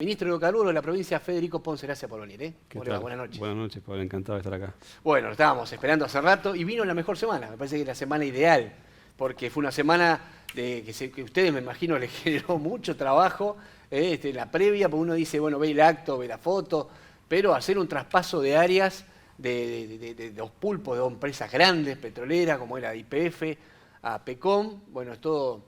Ministro de Hidrocarburos de la provincia, Federico Ponce. Gracias por venir. ¿Qué Hola, tal? buenas noches. Buenas noches, Pablo. Encantado de estar acá. Bueno, lo estábamos esperando hace rato y vino la mejor semana. Me parece que es la semana ideal, porque fue una semana que ustedes, me imagino, les generó mucho trabajo. La previa, porque uno dice, bueno, ve el acto, ve la foto, pero hacer un traspaso de áreas de los pulpos de dos empresas grandes, petroleras, como era YPF, a PECOM, bueno, es todo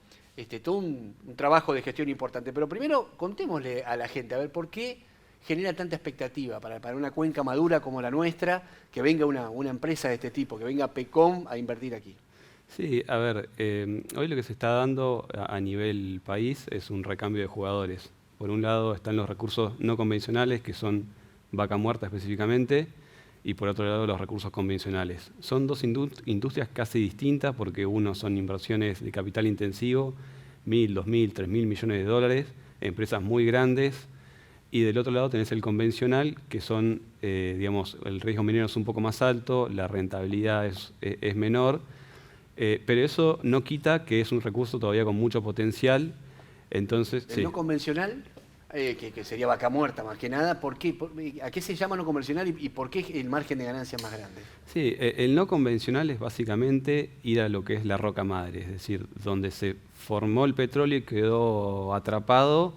un trabajo de gestión importante. Pero primero, contémosle a la gente, a ver, ¿por qué genera tanta expectativa para una cuenca madura como la nuestra, que venga una empresa de este tipo, que venga PECOM a invertir aquí? Sí, a ver, hoy lo que se está dando a nivel país es un recambio de jugadores. Por un lado están los recursos no convencionales, que son vaca muerta específicamente, y por otro lado los recursos convencionales. Son dos industrias casi distintas porque uno son inversiones de capital intensivo, 1.000, 2.000, 3.000 millones de dólares, empresas muy grandes, y del otro lado tenés el convencional, que son, digamos, el riesgo minero es un poco más alto, la rentabilidad es menor, pero eso no quita que es un recurso todavía con mucho potencial. Entonces, El sí. no convencional, que sería vaca muerta más que nada, ¿por qué? ¿A qué se llama no convencional y por qué el margen de ganancia es más grande? Sí, el no convencional es básicamente ir a lo que es la roca madre, es decir, donde se formó el petróleo y quedó atrapado,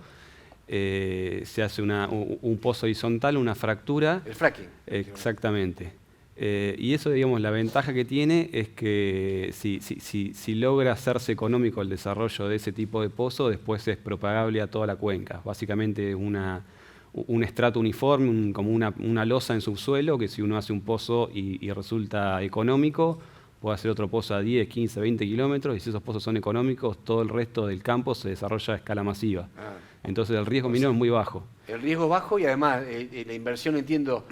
se hace un pozo horizontal, una fractura. El fracking. Exactamente. Y eso, digamos, la ventaja que tiene es que si logra hacerse económico el desarrollo de ese tipo de pozo, después es propagable a toda la cuenca. Básicamente un estrato uniforme, como una losa en subsuelo, que si uno hace un pozo y resulta económico, puede hacer otro pozo a 10, 15, 20 kilómetros, y si esos pozos son económicos, todo el resto del campo se desarrolla a escala masiva. Entonces el riesgo minero es muy bajo. El riesgo es bajo y además la inversión, entiendo,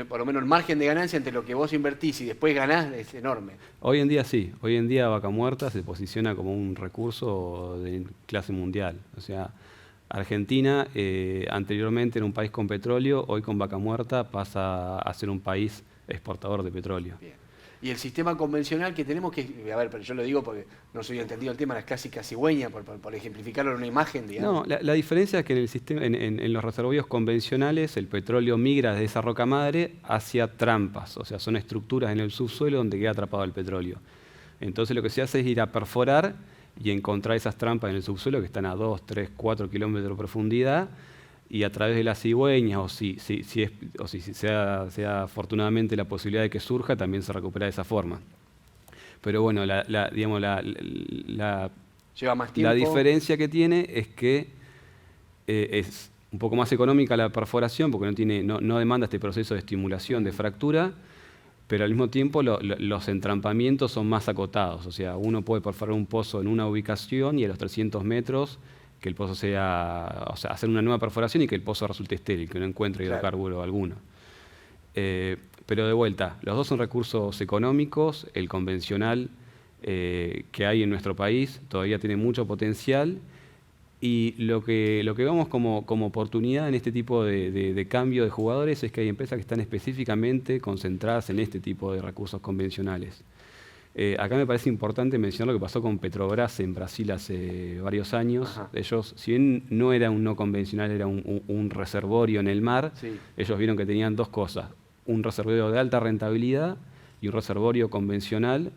por lo menos el margen de ganancia entre lo que vos invertís y después ganás es enorme. Hoy en día sí, hoy en día vaca muerta se posiciona como un recurso de clase mundial. O sea, Argentina anteriormente era un país con petróleo, hoy con vaca muerta pasa a ser un país exportador de petróleo. Bien. Y el sistema convencional que tenemos, que, a ver, pero yo lo digo porque no soy entendido el tema, la clásica cigüeña, por ejemplificarlo en una imagen, digamos. No, la diferencia es que en el sistema, en los reservorios convencionales el petróleo migra de esa roca madre hacia trampas, o sea, son estructuras en el subsuelo donde queda atrapado el petróleo. Entonces lo que se hace es ir a perforar y encontrar esas trampas en el subsuelo que están a 2, 3, 4 kilómetros de profundidad, y a través de las cigüeñas, o si sea afortunadamente la posibilidad de que surja, también se recupera de esa forma. Pero bueno, digamos, Lleva más tiempo. la diferencia que tiene es que es un poco más económica la perforación, porque no demanda este proceso de estimulación, de fractura, pero al mismo tiempo los entrampamientos son más acotados. O sea, uno puede perforar un pozo en una ubicación y a los 300 metros que el pozo sea, o sea, hacer una nueva perforación y que el pozo resulte estéril, que no encuentre hidrocarburo alguno. Pero de vuelta, los dos son recursos económicos. El convencional que hay en nuestro país todavía tiene mucho potencial, y lo que vemos como oportunidad en este tipo de cambio de jugadores es que hay empresas que están específicamente concentradas en este tipo de recursos convencionales. Acá me parece importante mencionar lo que pasó con Petrobras en Brasil hace varios años. Ajá. Ellos, si bien no era un no convencional, era un reservorio en el mar, Sí. ellos vieron que tenían dos cosas: un reservorio de alta rentabilidad y un reservorio convencional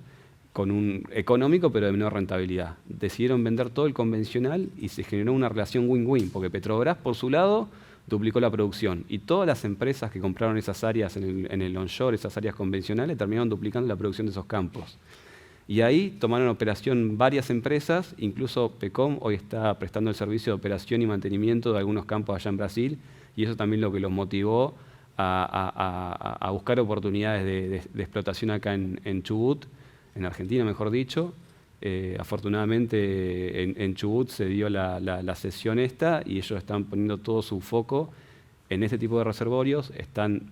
con un económico pero de menor rentabilidad. Decidieron vender todo el convencional y se generó una relación win-win, porque Petrobras, por su lado, duplicó la producción, y todas las empresas que compraron esas áreas en el onshore, esas áreas convencionales, terminaron duplicando la producción de esos campos. Y ahí tomaron operación varias empresas, incluso PECOM hoy está prestando el servicio de operación y mantenimiento de algunos campos allá en Brasil, y eso también lo que los motivó a buscar oportunidades de explotación acá en Chubut, en Argentina mejor dicho. Afortunadamente en Chubut se dio la cesión esta, y ellos están poniendo todo su foco en este tipo de reservorios. Están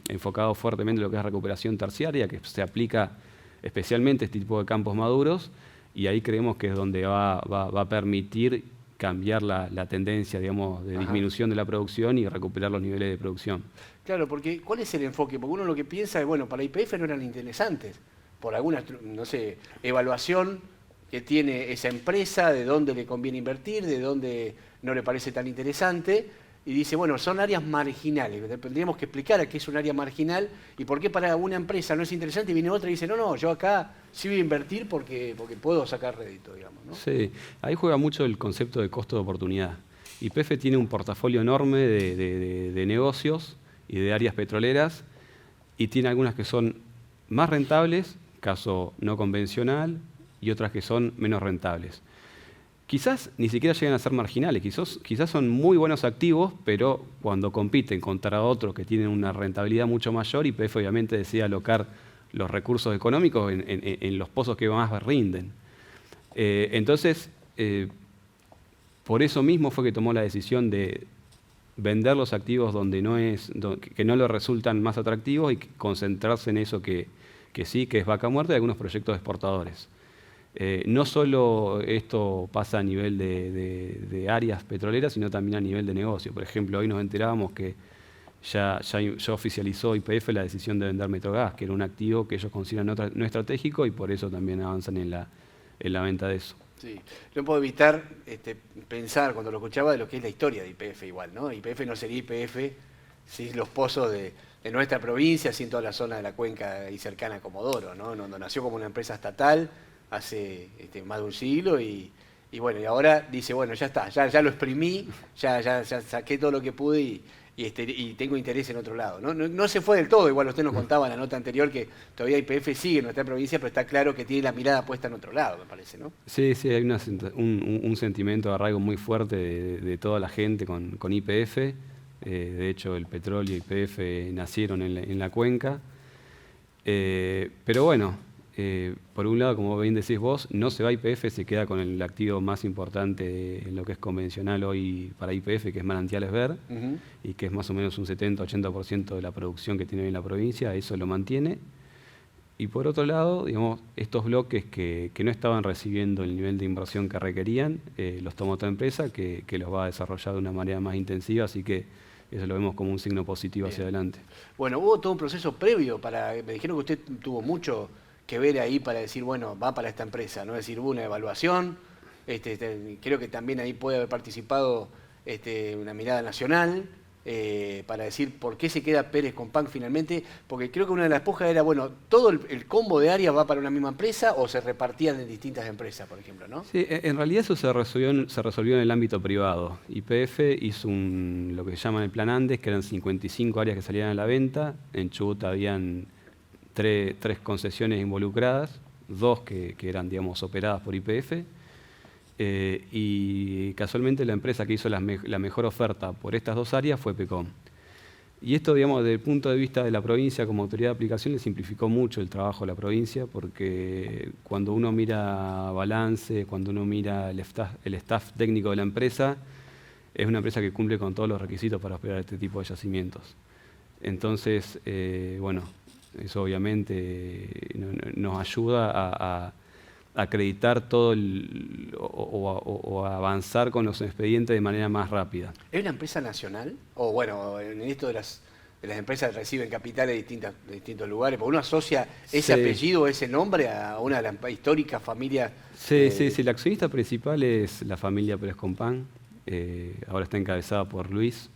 enfocados fuertemente en lo que es recuperación terciaria, que se aplica especialmente a este tipo de campos maduros, y ahí creemos que es donde va a permitir cambiar la tendencia, digamos, de disminución de la producción y recuperar los niveles de producción. Claro, porque ¿cuál es el enfoque? Porque uno lo que piensa es, bueno, para YPF no eran interesantes, por alguna, no sé, evaluación que tiene esa empresa, de dónde le conviene invertir, de dónde no le parece tan interesante y dice, bueno, son áreas marginales. Tendríamos que explicar a qué es un área marginal y por qué para una empresa no es interesante y viene otra y dice, no, no, yo acá sí voy a invertir porque puedo sacar rédito, digamos, ¿no? Sí, ahí juega mucho el concepto de costo de oportunidad. YPF tiene un portafolio enorme de negocios y de áreas petroleras y tiene algunas que son más rentables, caso no convencional, y otras que son menos rentables. Quizás ni siquiera llegan a ser marginales, quizás son muy buenos activos, pero cuando compiten contra otros que tienen una rentabilidad mucho mayor, YPF obviamente decide alocar los recursos económicos en los pozos que más rinden. Entonces, por eso mismo fue que tomó la decisión de vender los activos que no le resultan más atractivos y concentrarse en eso que sí, que es vaca muerta y algunos proyectos exportadores. No solo esto pasa a nivel de áreas petroleras, sino también a nivel de negocio. Por ejemplo, hoy nos enterábamos que ya oficializó YPF la decisión de vender Metrogas, que era un activo que ellos consideran no estratégico y por eso también avanzan en la venta de eso. Sí, no puedo evitar pensar cuando lo escuchaba de lo que es la historia de YPF igual, ¿no? YPF no sería YPF sin los pozos de nuestra provincia, sin toda la zona de la cuenca y cercana a Comodoro, ¿no? Donde nació como una empresa estatal hace más de un siglo y bueno, y ahora dice, bueno, ya está, ya lo exprimí, ya saqué todo lo que pude y tengo interés en otro lado. No se fue del todo, igual usted nos contaba en la nota anterior que todavía YPF sigue en nuestra provincia, pero está claro que tiene la mirada puesta en otro lado, me parece, ¿no? Sí, sí, hay un sentimiento de arraigo muy fuerte de toda la gente con YPF. De hecho, el petróleo y YPF nacieron en la cuenca. Pero bueno, por un lado, como bien decís vos, no se va YPF, se queda con el activo más importante en lo que es convencional hoy para YPF, que es Manantiales Ver, y que es más o menos un 70-80% de la producción que tiene hoy en la provincia, eso lo mantiene. Y por otro lado, digamos, estos bloques que no estaban recibiendo el nivel de inversión que requerían, los tomó otra empresa que los va a desarrollar de una manera más intensiva, así que eso lo vemos como un signo positivo hacia adelante. Bueno, hubo todo un proceso previo me dijeron que usted tuvo mucho que ver ahí para decir, bueno, va para esta empresa, ¿no? Es decir, hubo una evaluación, creo que también ahí puede haber participado una mirada nacional, para decir por qué se queda Pérez Compán finalmente, porque creo que una de las pujas era, bueno, todo el combo de áreas va para una misma empresa o se repartían en distintas empresas, por ejemplo, ¿no? Sí, en realidad eso se resolvió en el ámbito privado. YPF hizo lo que llaman el Plan Andes, que eran 55 áreas que salían a la venta. En Chubut habían tres concesiones involucradas, dos que eran, digamos, operadas por YPF. Y casualmente la empresa que hizo la mejor oferta por estas dos áreas fue PECOM. Y esto, digamos, desde el punto de vista de la provincia como autoridad de aplicación, le simplificó mucho el trabajo a la provincia, porque cuando uno mira balance, cuando uno mira el staff técnico de la empresa, es una empresa que cumple con todos los requisitos para operar este tipo de yacimientos. Entonces, bueno, eso obviamente nos ayuda a acreditar todo o avanzar con los expedientes de manera más rápida. ¿Es una empresa nacional? O bueno, en esto de las empresas que reciben capitales de distintos lugares, porque uno asocia ese apellido, ese nombre a una de las históricas familias. Sí, sí, la accionista principal es la familia Pérez Compán, ahora está encabezada por Luis.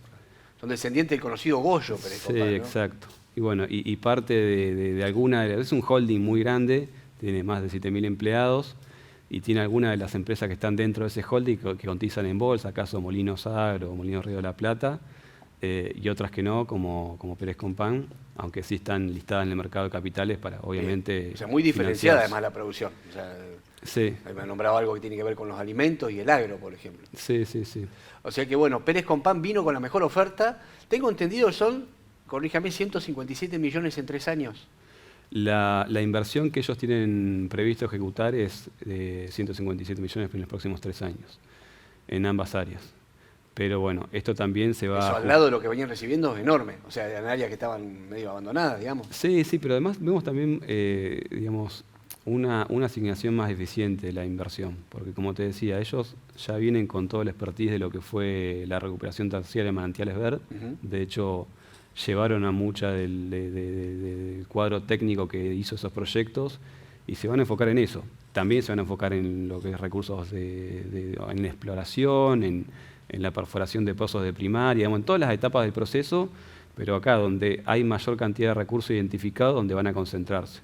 Son descendientes del conocido Goyo Pérez Compán, ¿no? Sí, exacto. Y bueno, y parte de alguna, es un holding muy grande, tiene más de 7.000 empleados y tiene algunas de las empresas que están dentro de ese holding que cotizan en bolsa, acaso Molinos Agro, Molinos Río de la Plata, y otras que no, como Pérez Compán, aunque sí están listadas en el mercado de capitales para, obviamente, o sea, muy diferenciada además la producción. O sea, sí. Me ha nombrado algo que tiene que ver con los alimentos y el agro, por ejemplo. Sí, sí, sí. O sea que, bueno, Pérez Compán vino con la mejor oferta. Tengo entendido son, corríjame, 157 millones en 3 años. La inversión que ellos tienen previsto ejecutar es de 157 millones en los próximos 3 años, en ambas áreas. Pero bueno, esto también se va... Eso al lado de lo que venían recibiendo es enorme, o sea, en áreas que estaban medio abandonadas, digamos. Sí, sí, pero además vemos también, digamos, una asignación más eficiente de la inversión, porque como te decía, ellos ya vienen con todo el expertise de lo que fue la recuperación terciaria de Manantiales Ver. De hecho, llevaron a mucha del cuadro técnico que hizo esos proyectos y se van a enfocar en eso. También se van a enfocar en lo que es recursos en exploración, en la perforación de pozos de primaria, digamos, en todas las etapas del proceso, pero acá donde hay mayor cantidad de recursos identificados, donde van a concentrarse.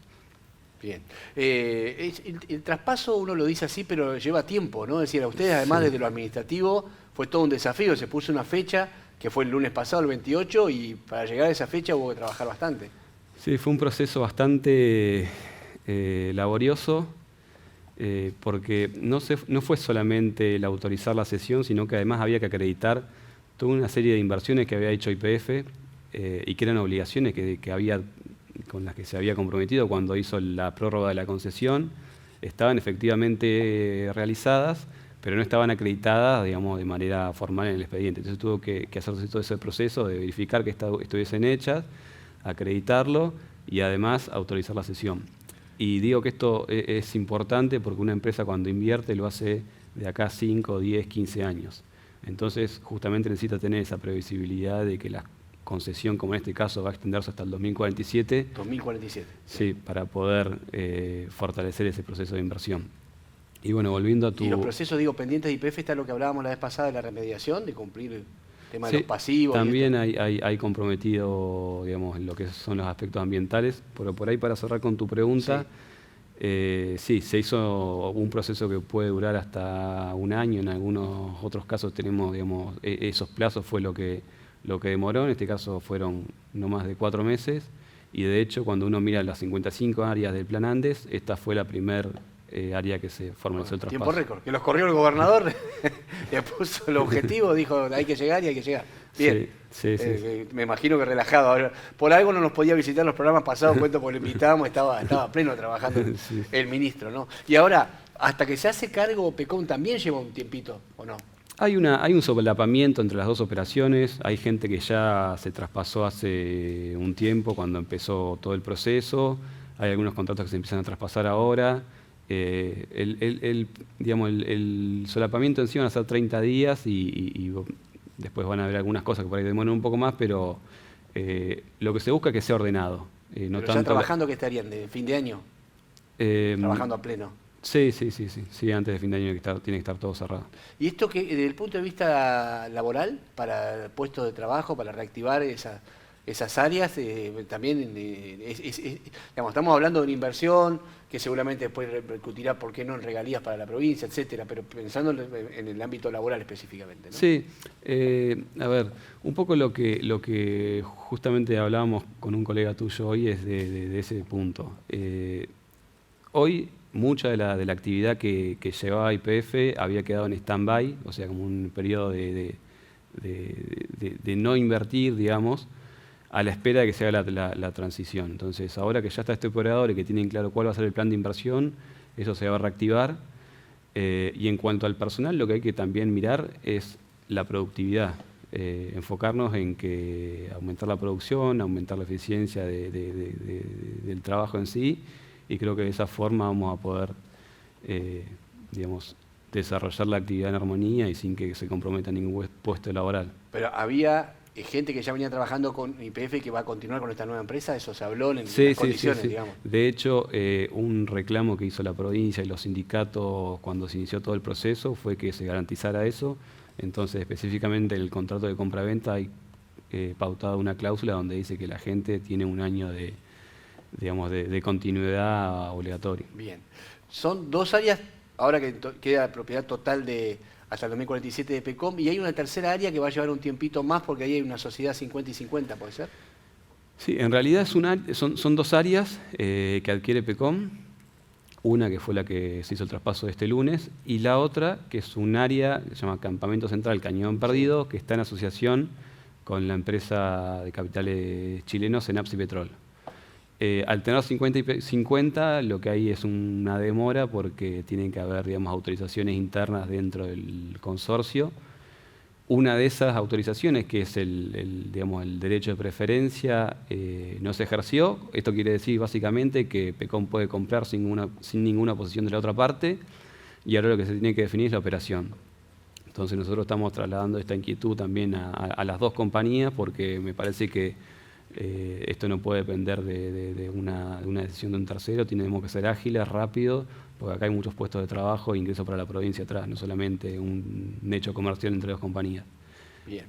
Bien. El traspaso uno lo dice así, pero lleva tiempo, ¿no? Es decir, a ustedes, además desde lo administrativo, fue todo un desafío. Se puso una fecha, que fue el lunes pasado, el 28, y para llegar a esa fecha hubo que trabajar bastante. Sí, fue un proceso bastante laborioso, porque no fue solamente el autorizar la cesión, sino que además había que acreditar toda una serie de inversiones que había hecho YPF y que eran obligaciones con las que se había comprometido cuando hizo la prórroga de la concesión. Estaban efectivamente realizadas, pero no estaban acreditadas, digamos, de manera formal en el expediente. Entonces tuvo que hacerse todo ese proceso de verificar que estuviesen hechas, acreditarlo y además autorizar la cesión. Y digo que esto es importante porque una empresa cuando invierte lo hace de acá 5, 10, 15 años. Entonces justamente necesita tener esa previsibilidad de que la concesión, como en este caso, va a extenderse hasta el 2047. 2047. Sí, para poder fortalecer ese proceso de inversión. Y bueno, volviendo a tu... Y los procesos, digo, pendientes de YPF está lo que hablábamos la vez pasada de la remediación, de cumplir el tema de los pasivos. También hay comprometido, digamos, en lo que son los aspectos ambientales. Pero por ahí, para cerrar con tu pregunta, sí, se hizo un proceso que puede durar hasta un año. En algunos otros casos tenemos, digamos, esos plazos fue lo que demoró. En este caso fueron no más de 4 meses. Y de hecho, cuando uno mira las 55 áreas del Plan Andes, esta fue la primera área que se formalizó el traspaso. Tiempo récord, que los corrió el gobernador, le puso el objetivo, dijo hay que llegar y hay que llegar. Bien, sí. Me imagino que relajado. Ahora, por algo no nos podía visitar los programas pasados, cuento porque lo invitábamos, estaba pleno trabajando el ministro, ¿no? Y ahora, hasta que se hace cargo PECOM también lleva un tiempito, ¿o no? Hay un solapamiento entre las dos operaciones. Hay gente que ya se traspasó hace un tiempo cuando empezó todo el proceso. Hay algunos contratos que se empiezan a traspasar ahora. Digamos, el solapamiento en sí van a ser 30 días y después van a haber algunas cosas que por ahí demoran un poco más, pero lo que se busca es que sea ordenado. No pero ya trabajando, ¿qué estarían? ¿De fin de año? Trabajando a pleno. Sí, antes de fin de año tiene que estar todo cerrado. ¿Y esto que desde el punto de vista laboral, para puestos de trabajo, para reactivar esas áreas, también digamos, estamos hablando de una inversión que seguramente después repercutirá, ¿por qué no?, en regalías para la provincia, etcétera, pero pensando en el ámbito laboral específicamente, ¿no? Sí, a ver, un poco lo que justamente hablábamos con un colega tuyo hoy es de ese punto. Hoy mucha de la actividad que llevaba YPF había quedado en stand-by, o sea, como un periodo de no invertir, digamos, a la espera de que se haga la transición. Entonces, ahora que ya está este operador y que tienen claro cuál va a ser el plan de inversión, eso se va a reactivar. Y en cuanto al personal, lo que hay que también mirar es la productividad. Enfocarnos en que aumentar la producción, aumentar la eficiencia del trabajo en sí, y creo que de esa forma vamos a poder, digamos, desarrollar la actividad en armonía y sin que se comprometa ningún puesto laboral. Pero había gente que ya venía trabajando con YPF que va a continuar con esta nueva empresa, eso se habló en las condiciones, digamos. De hecho, un reclamo que hizo la provincia y los sindicatos cuando se inició todo el proceso fue que se garantizara eso. Entonces, específicamente en el contrato de compraventa hay pautada una cláusula donde dice que la gente tiene un año de continuidad obligatoria. Bien. Son 2 áreas, ahora que queda propiedad total hasta el 2047 de PECOM, y hay una tercera área que va a llevar un tiempito más porque ahí hay una sociedad 50 y 50, ¿puede ser? Sí, en realidad son 2 áreas que adquiere PECOM. Una que fue la que se hizo el traspaso de este lunes y la otra que es un área que se llama Campamento Central Cañón Perdido, que está en asociación con la empresa de capitales chilenos Enapsi Petrol. Al tener 50 y 50, lo que hay es una demora porque tienen que haber, digamos, autorizaciones internas dentro del consorcio. Una de esas autorizaciones, que es el derecho de preferencia, no se ejerció. Esto quiere decir básicamente que PECOM puede comprar sin ninguna oposición de la otra parte, y ahora lo que se tiene que definir es la operación. Entonces nosotros estamos trasladando esta inquietud también a las 2 compañías porque me parece que Esto no puede depender de una decisión de un tercero, tenemos que ser ágiles, rápidos, porque acá hay muchos puestos de trabajo e ingresos para la provincia atrás, no solamente un hecho comercial entre dos compañías. Bien.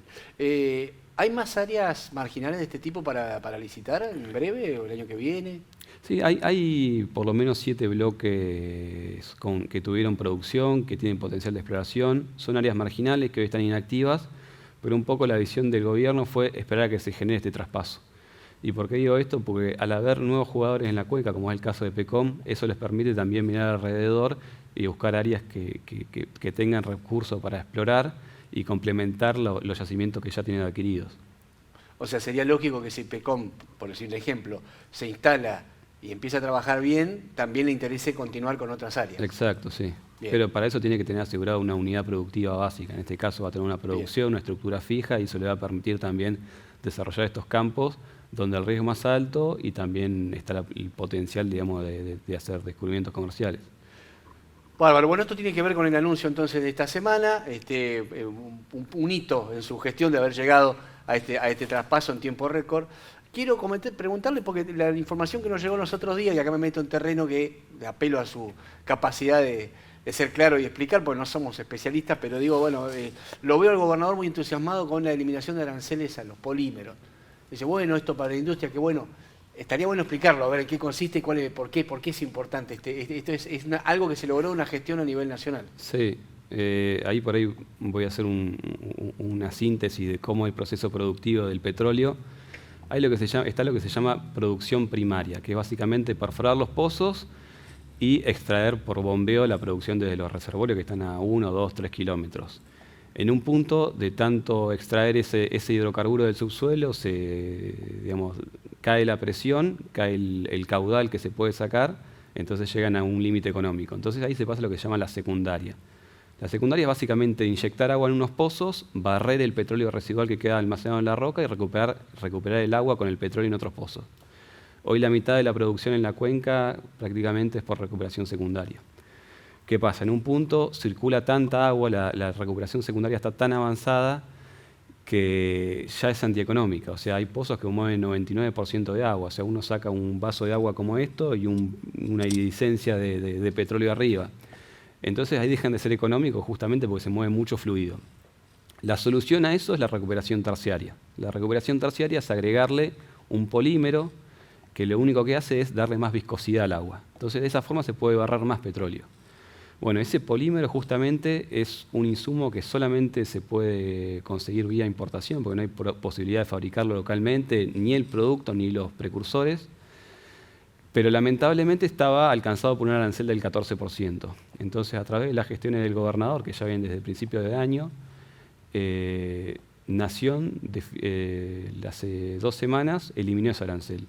¿Hay más áreas marginales de este tipo para licitar en breve o el año que viene? Sí, hay por lo menos 7 bloques que tuvieron producción, que tienen potencial de exploración. Son áreas marginales que hoy están inactivas, pero un poco la visión del gobierno fue esperar a que se genere este traspaso. ¿Y por qué digo esto? Porque al haber nuevos jugadores en la cuenca, como es el caso de PECOM, eso les permite también mirar alrededor y buscar áreas que tengan recursos para explorar y complementar los yacimientos que ya tienen adquiridos. O sea, sería lógico que si PECOM, por decir un ejemplo, se instala y empieza a trabajar bien, también le interese continuar con otras áreas. Exacto, sí. Bien. Pero para eso tiene que tener asegurada una unidad productiva básica. En este caso va a tener una producción, una estructura fija y eso le va a permitir también desarrollar estos campos donde el riesgo es más alto y también está el potencial, digamos, de hacer descubrimientos comerciales. Bárbaro. Bueno, esto tiene que ver con el anuncio entonces de esta semana, un hito en su gestión de haber llegado a este traspaso en tiempo récord. Quiero preguntarle, porque la información que nos llegó los otros días, y acá me meto en terreno que apelo a su capacidad de ser claro y explicar, porque no somos especialistas, pero digo, bueno, lo veo al gobernador muy entusiasmado con la eliminación de aranceles a los polímeros. Dice, bueno, esto para la industria, que bueno, estaría bueno explicarlo, a ver en qué consiste y por qué es importante. Esto es algo que se logró una gestión a nivel nacional. Sí, ahí por ahí voy a hacer una síntesis de cómo es el proceso productivo del petróleo. Hay está lo que se llama producción primaria, que es básicamente perforar los pozos y extraer por bombeo la producción desde los reservorios que están a 1, 2, 3 kilómetros. En un punto de tanto extraer ese hidrocarburo del subsuelo, cae la presión, cae el caudal que se puede sacar, entonces llegan a un límite económico. Entonces ahí se pasa lo que se llama la secundaria. La secundaria es básicamente inyectar agua en unos pozos, barrer el petróleo residual que queda almacenado en la roca y recuperar el agua con el petróleo en otros pozos. Hoy la mitad de la producción en la cuenca prácticamente es por recuperación secundaria. ¿Qué pasa? En un punto circula tanta agua, la recuperación secundaria está tan avanzada que ya es antieconómica. O sea, hay pozos que mueven 99% de agua. O sea, uno saca un vaso de agua como esto y una iridiscencia de petróleo arriba. Entonces ahí dejan de ser económicos justamente porque se mueve mucho fluido. La solución a eso es la recuperación terciaria. La recuperación terciaria es agregarle un polímero que lo único que hace es darle más viscosidad al agua. Entonces de esa forma se puede barrer más petróleo. Bueno, ese polímero justamente es un insumo que solamente se puede conseguir vía importación, porque no hay posibilidad de fabricarlo localmente, ni el producto ni los precursores, pero lamentablemente estaba alcanzado por un arancel del 14%. Entonces, a través de las gestiones del gobernador, que ya vienen desde el principio de año, Nación, hace 2 semanas, eliminó ese arancel.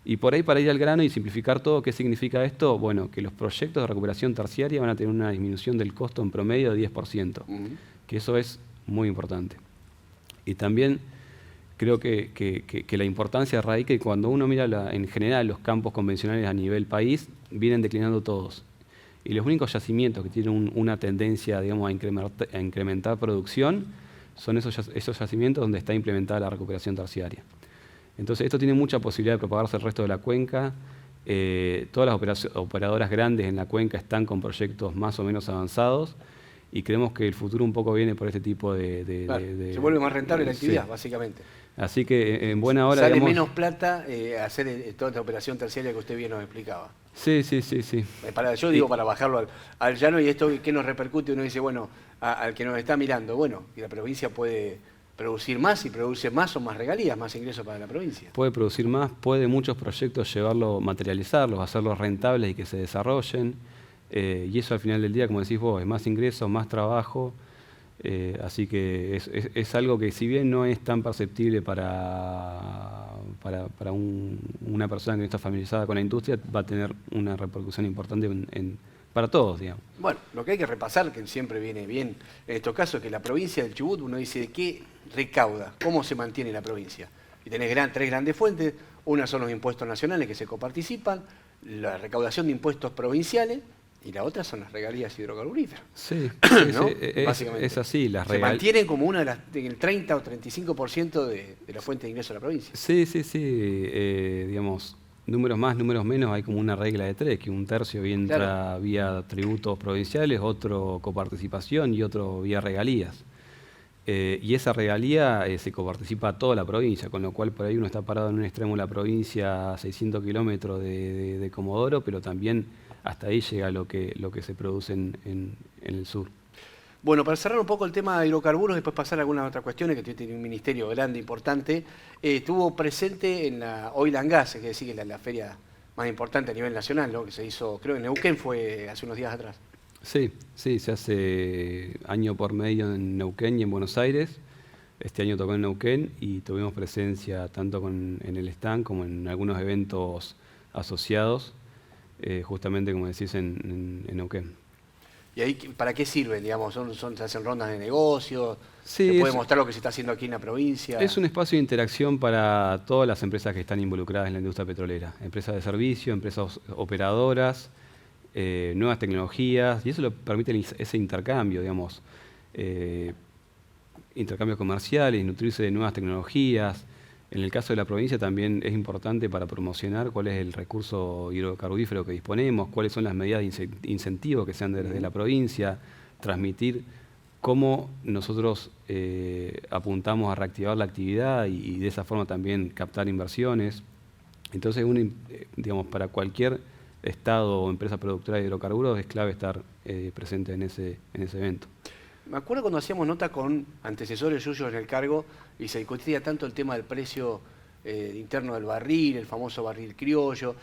Y por ahí, para ir al grano y simplificar todo, ¿qué significa esto? Bueno, que los proyectos de recuperación terciaria van a tener una disminución del costo en promedio de 10%, que eso es muy importante. Y también creo que la importancia radica en que cuando uno mira en general los campos convencionales a nivel país, vienen declinando todos. Y los únicos yacimientos que tienen una tendencia, digamos, a incrementar producción son esos yacimientos donde está implementada la recuperación terciaria. Entonces esto tiene mucha posibilidad de propagarse al resto de la cuenca. Todas las operadoras grandes en la cuenca están con proyectos más o menos avanzados y creemos que el futuro un poco viene por este tipo se vuelve más rentable la actividad, sí, básicamente. Así que en buena hora... Sale menos plata hacer toda esta operación terciaria que usted bien nos explicaba. Sí. Yo digo para bajarlo al llano, y esto ¿qué nos repercute? Uno dice, bueno, al que nos está mirando, bueno, y la provincia puede producir más, y produce más o más regalías, más ingresos para la provincia. Puede producir más, puede muchos proyectos materializarlos, hacerlos rentables y que se desarrollen. Y eso al final del día, como decís vos, es más ingresos, más trabajo. Así que es algo que si bien no es tan perceptible para una persona que no está familiarizada con la industria, va a tener una repercusión importante para todos, digamos. Bueno, lo que hay que repasar, que siempre viene bien en estos casos, es que la provincia del Chubut, uno dice, ¿de qué recauda? ¿Cómo se mantiene la provincia? Y tenés 3 grandes fuentes. Una son los impuestos nacionales que se coparticipan, la recaudación de impuestos provinciales, Y la otra son las regalías hidrocarburíferas. Sí, ¿No? básicamente. Es así. Se mantienen como una de las, el 30 o 35% de la fuente de ingreso de la provincia. Sí, digamos, números más, números menos, hay como una regla de tres, que un tercio entra Claro. vía tributos provinciales, otro coparticipación y otro vía regalías. Y esa regalía se coparticipa toda la provincia, con lo cual por ahí uno está parado en un extremo de la provincia a 600 kilómetros de Comodoro, pero también hasta ahí llega lo que se produce en el sur. Bueno, para cerrar un poco el tema de hidrocarburos, después pasar a algunas otras cuestiones, que tiene un ministerio grande, importante, estuvo presente en la Oil and Gas, que es decir, que la feria más importante a nivel nacional, ¿no? Que se hizo, creo, en Neuquén, fue hace unos días atrás. Sí, se hace año por medio en Neuquén y en Buenos Aires. Este año tocó en Neuquén y tuvimos presencia tanto en el stand como en algunos eventos asociados, justamente como decís en Neuquén. ¿Y ahí para qué sirven, digamos? Se hacen rondas de negocios, se Sí, puede mostrar lo que se está haciendo aquí en la provincia. es un espacio de interacción para todas las empresas que están involucradas en la industria petrolera. Empresas de servicio, empresas operadoras, nuevas tecnologías, y eso lo permite ese intercambio, digamos, intercambios comerciales, nutrirse de nuevas tecnologías. En el caso de la provincia también es importante para promocionar cuál es el recurso hidrocarburífero que disponemos, cuáles son las medidas de incentivo que se dan desde la provincia, transmitir cómo nosotros apuntamos a reactivar la actividad y de esa forma también captar inversiones. Entonces, digamos, para cualquier Estado o empresa productora de hidrocarburos es clave estar presente en ese evento. Me acuerdo cuando hacíamos nota con antecesores suyos en el cargo y se discutía tanto el tema del precio interno del barril, el famoso barril criollo.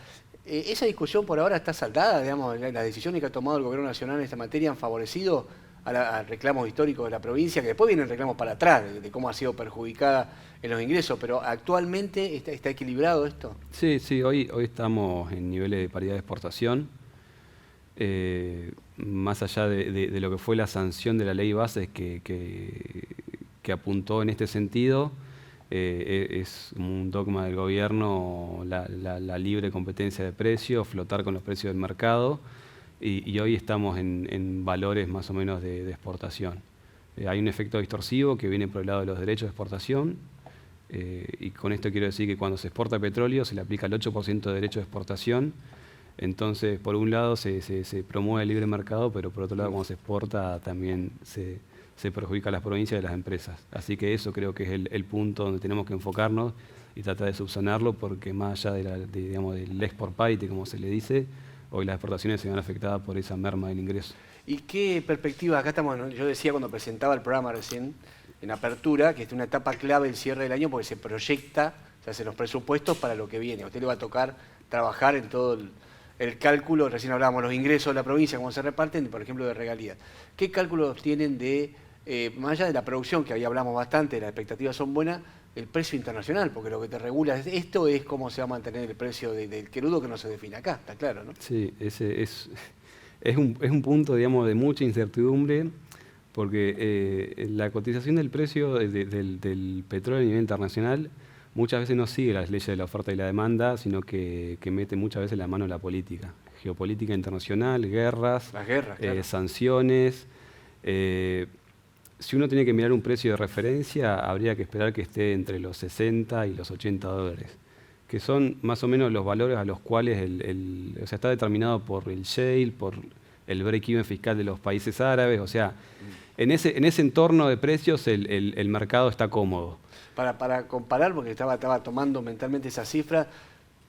¿Esa discusión por ahora está saldada? Digamos, las decisiones que ha tomado el Gobierno Nacional en esta materia han favorecido a reclamos históricos de la provincia, que después vienen reclamos para atrás, de cómo ha sido perjudicada en los ingresos, pero actualmente está equilibrado esto. Sí, hoy estamos en niveles de paridad de exportación. Más allá de lo que fue la sanción de la ley base que apuntó en este sentido, es un dogma del gobierno la libre competencia de precios, flotar con los precios del mercado, y hoy estamos en valores más o menos de exportación. Hay un efecto distorsivo que viene por el lado de los derechos de exportación, y con esto quiero decir que cuando se exporta petróleo se le aplica el 8% de derecho de exportación. Entonces, por un lado se promueve el libre mercado, pero por otro lado, cuando se exporta también se perjudica a las provincias y a las empresas. Así que eso creo que es el punto donde tenemos que enfocarnos y tratar de subsanarlo, porque más allá digamos, del export parity, como se le dice, hoy las exportaciones se ven afectadas por esa merma del ingreso. ¿Y qué perspectiva? Acá estamos, ¿no? Yo decía cuando presentaba el programa recién, en apertura, que es una etapa clave el cierre del año porque se proyecta, se hacen los presupuestos para lo que viene. A usted le va a tocar trabajar en todo el cálculo, recién hablábamos los ingresos de la provincia, cómo se reparten, por ejemplo, de regalías. ¿Qué cálculos tienen más allá de la producción, que ahí hablamos bastante, las expectativas son buenas, el precio internacional? Porque lo que te regula esto es cómo se va a mantener el precio del crudo, que no se define acá, está claro, ¿no? Sí, ese es un punto, digamos, de mucha incertidumbre, porque la cotización del precio del petróleo a nivel internacional muchas veces no sigue las leyes de la oferta y la demanda, sino que mete muchas veces la mano en la política. Geopolítica internacional, guerras, Las guerras, claro. sanciones. Si uno tiene que mirar un precio de referencia, habría que esperar que esté entre los 60 y los 80 dólares, que son más o menos los valores a los cuales o sea, está determinado por el shale, por el break-even fiscal de los países árabes. O sea, en ese entorno de precios el mercado está cómodo. Para comparar, porque estaba tomando mentalmente esa cifra,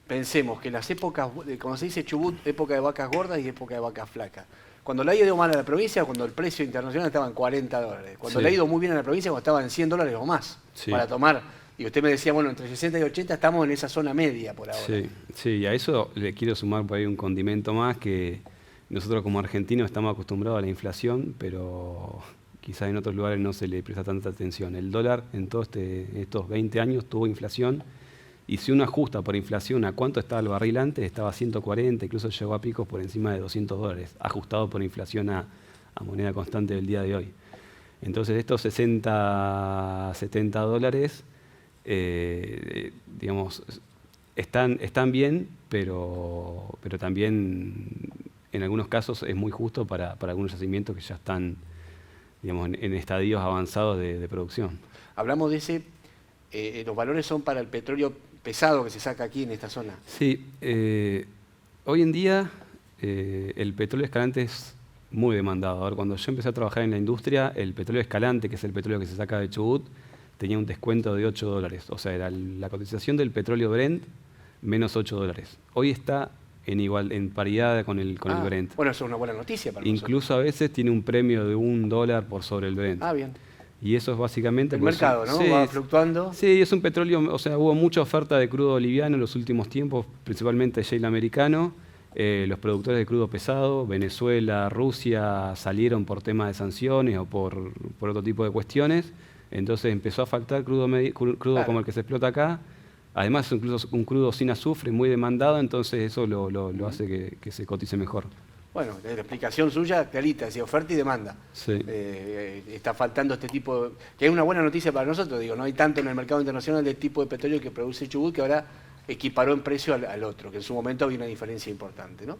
pensemos que las épocas, como se dice Chubut, época de vacas gordas y época de vacas flacas. Cuando le ha ido mal a la provincia, cuando el precio internacional estaba en 40 dólares. Cuando le ha ido muy bien a la provincia, cuando estaba en 100 dólares o más, para tomar. Y usted me decía, bueno, entre 60 y 80 estamos en esa zona media por ahora. Sí, y a eso le quiero sumar por ahí un condimento más, que nosotros como argentinos estamos acostumbrados a la inflación, pero quizás en otros lugares no se le presta tanta atención. El dólar en todos estos 20 años tuvo inflación, y si uno ajusta por inflación a cuánto estaba el barril antes, estaba a 140, incluso llegó a picos por encima de 200 dólares, ajustado por inflación a moneda constante del día de hoy. Entonces estos 60, 70 dólares, digamos, están bien, pero también en algunos casos es muy justo para algunos yacimientos que ya están, digamos, en estadios avanzados de producción. Hablamos de ese, los valores son para el petróleo pesado que se saca aquí en esta zona. Sí, hoy en día el petróleo escalante es muy demandado. A ver, cuando yo empecé a trabajar en la industria, el petróleo escalante, que es el petróleo que se saca de Chubut, tenía un descuento de $8. O sea, era la cotización del petróleo Brent menos $8. Hoy está en paridad con el Brent. Bueno, eso es una buena noticia para Incluso a veces tiene un premio de $1 por sobre el Brent. bien. Y eso es básicamente... El mercado, ¿no? Sí, va fluctuando. Sí, es un petróleo, o sea, hubo mucha oferta de crudo boliviano en los últimos tiempos, principalmente shale americano. Los productores de crudo pesado, Venezuela, Rusia, salieron por temas de sanciones o por otro tipo de cuestiones. Entonces empezó a faltar crudo claro, como el que se explota acá. Además es incluso un crudo sin azufre, muy demandado, entonces eso lo hace que se cotice mejor. Bueno, la explicación suya, clarita, es oferta y demanda. Sí. Está faltando este tipo, que es una buena noticia para nosotros, digo, no hay tanto en el mercado internacional del tipo de petróleo que produce Chubut que ahora equiparó en precio al otro, que en su momento había una diferencia importante, ¿no?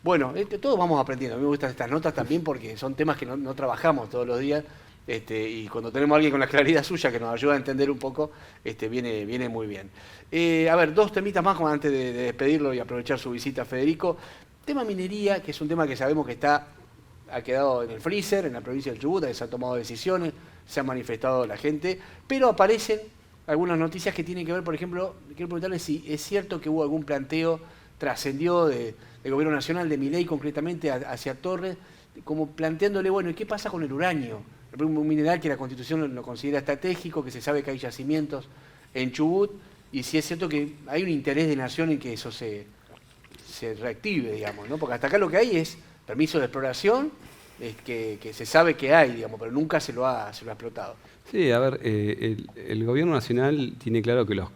Bueno, todos vamos aprendiendo, a mí me gustan estas notas también porque son temas que no trabajamos todos los días, y cuando tenemos a alguien con la claridad suya que nos ayuda a entender un poco, viene muy bien. A ver, dos temitas más antes de despedirlo y aprovechar su visita, Federico. Tema minería, que es un tema que sabemos que ha quedado en el freezer, en la provincia del Chubut, se han tomado decisiones, se ha manifestado la gente, pero aparecen algunas noticias que tienen que ver, por ejemplo, quiero preguntarle si es cierto que hubo algún planteo, trascendió del Gobierno Nacional, de Milei concretamente, hacia Torres, como planteándole, bueno, ¿y qué pasa con el uranio? Un mineral que la Constitución lo considera estratégico, que se sabe que hay yacimientos en Chubut, y si es cierto que hay un interés de nación en que eso se reactive, digamos, ¿no? Porque hasta acá lo que hay es permiso de exploración, que se sabe que hay, digamos, pero nunca se lo ha explotado. Sí, a ver, el Gobierno Nacional tiene claro que los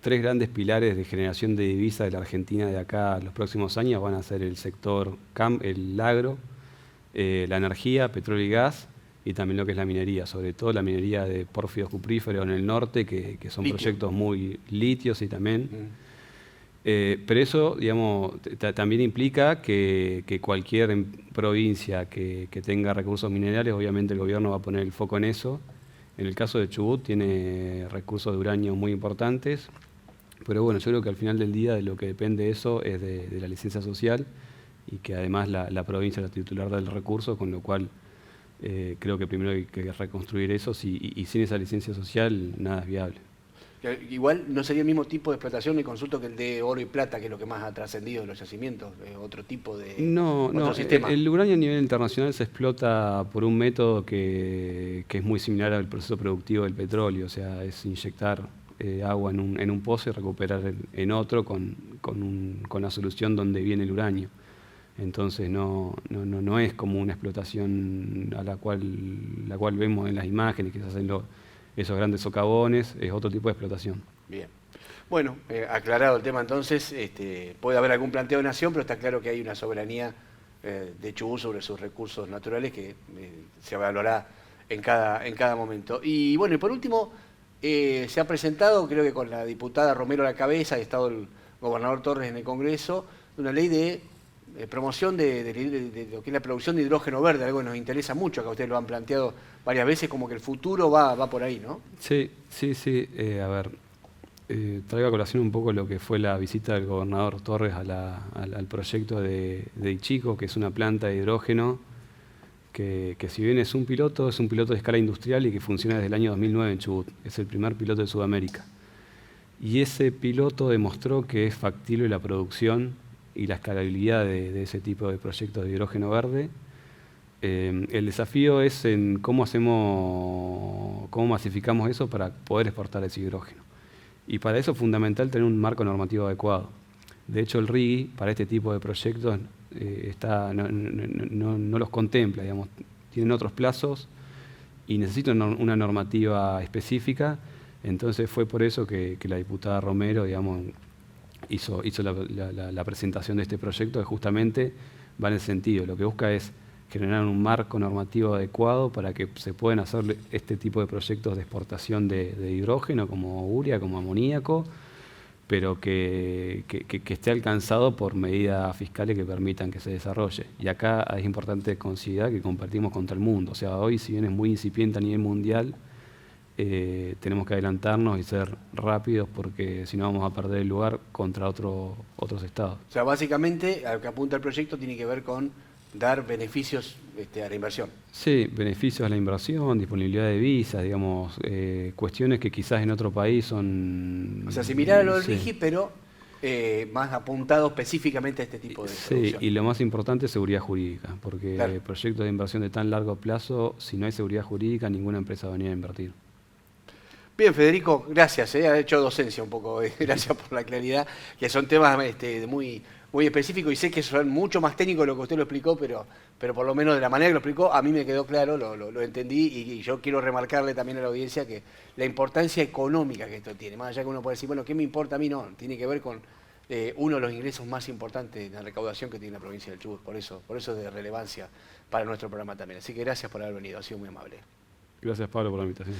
tres grandes pilares de generación de divisas de la Argentina de acá a los próximos años van a ser el sector el agro, la energía, petróleo y gas, y también lo que es la minería, sobre todo la minería de pórfidos cupríferos en el norte, que son proyectos muy litios y también. Pero eso, digamos, también implica que cualquier provincia que tenga recursos minerales, obviamente el gobierno va a poner el foco en eso. En el caso de Chubut tiene recursos de uranio muy importantes, pero bueno, yo creo que al final del día de lo que depende eso es de la licencia social y que además la provincia es la titular del recurso, con lo cual creo que primero hay que reconstruir eso y sin esa licencia social nada es viable. Igual no sería el mismo tipo de explotación ni consulto que el de oro y plata, que es lo que más ha trascendido en los yacimientos, otro tipo de sistema. El uranio a nivel internacional se explota por un método que es muy similar al proceso productivo del petróleo, o sea, es inyectar agua en un pozo y recuperar en otro con la solución donde viene el uranio. Entonces no es como una explotación a la cual vemos en las imágenes que se hacen esos grandes socavones, es otro tipo de explotación. Bien. Bueno, aclarado el tema entonces, puede haber algún planteo de nación, pero está claro que hay una soberanía de Chubut sobre sus recursos naturales que se valorará en cada momento. Y bueno, y por último, se ha presentado, creo que con la diputada Romero a la cabeza, ha estado el gobernador Torres en el Congreso, una ley de promoción de lo que es la producción de hidrógeno verde, algo que nos interesa mucho, que ustedes lo han planteado varias veces, como que el futuro va por ahí, ¿no? Sí. A ver, traigo a colación un poco lo que fue la visita del gobernador Torres al proyecto de Ichico, que es una planta de hidrógeno, que si bien es un piloto de escala industrial y que funciona desde el año 2009 en Chubut. Es el primer piloto de Sudamérica. Y ese piloto demostró que es factible la producción y la escalabilidad de ese tipo de proyectos de hidrógeno verde. El desafío es en cómo masificamos eso para poder exportar ese hidrógeno. Y para eso es fundamental tener un marco normativo adecuado. De hecho, el RIGI para este tipo de proyectos no los contempla, digamos. Tienen otros plazos y necesitan una normativa específica. Entonces fue por eso que la diputada Romero, digamos, hizo la presentación de este proyecto, que justamente va en el sentido. Lo que busca es generar un marco normativo adecuado para que se puedan hacer este tipo de proyectos de exportación de hidrógeno, como urea, como amoníaco, pero que esté alcanzado por medidas fiscales que permitan que se desarrolle. Y acá es importante considerar que compartimos contra el mundo. O sea, hoy, si bien es muy incipiente a nivel mundial, tenemos que adelantarnos y ser rápidos porque si no vamos a perder el lugar contra otros estados. O sea, básicamente, a lo que apunta el proyecto tiene que ver con dar beneficios a la inversión. Sí, beneficios a la inversión, disponibilidad de visas, digamos, cuestiones que quizás en otro país son... O sea, similar a lo del sí. RIGI, pero más apuntado específicamente a este tipo de Sí, producción. y lo más importante es seguridad jurídica, porque Claro. proyectos de inversión de tan largo plazo, si no hay seguridad jurídica, ninguna empresa va a venir a invertir. Bien, Federico, gracias. Ha hecho docencia un poco. Gracias por la claridad, que son temas muy, muy específicos y sé que son mucho más técnicos de lo que usted lo explicó, pero por lo menos de la manera que lo explicó, a mí me quedó claro, lo entendí y yo quiero remarcarle también a la audiencia que la importancia económica que esto tiene. Más allá que uno puede decir, bueno, ¿qué me importa a mí? No, tiene que ver con uno de los ingresos más importantes de la recaudación que tiene la provincia del Chubut. Por eso es de relevancia para nuestro programa también. Así que gracias por haber venido, ha sido muy amable. Gracias, Pablo, por la invitación.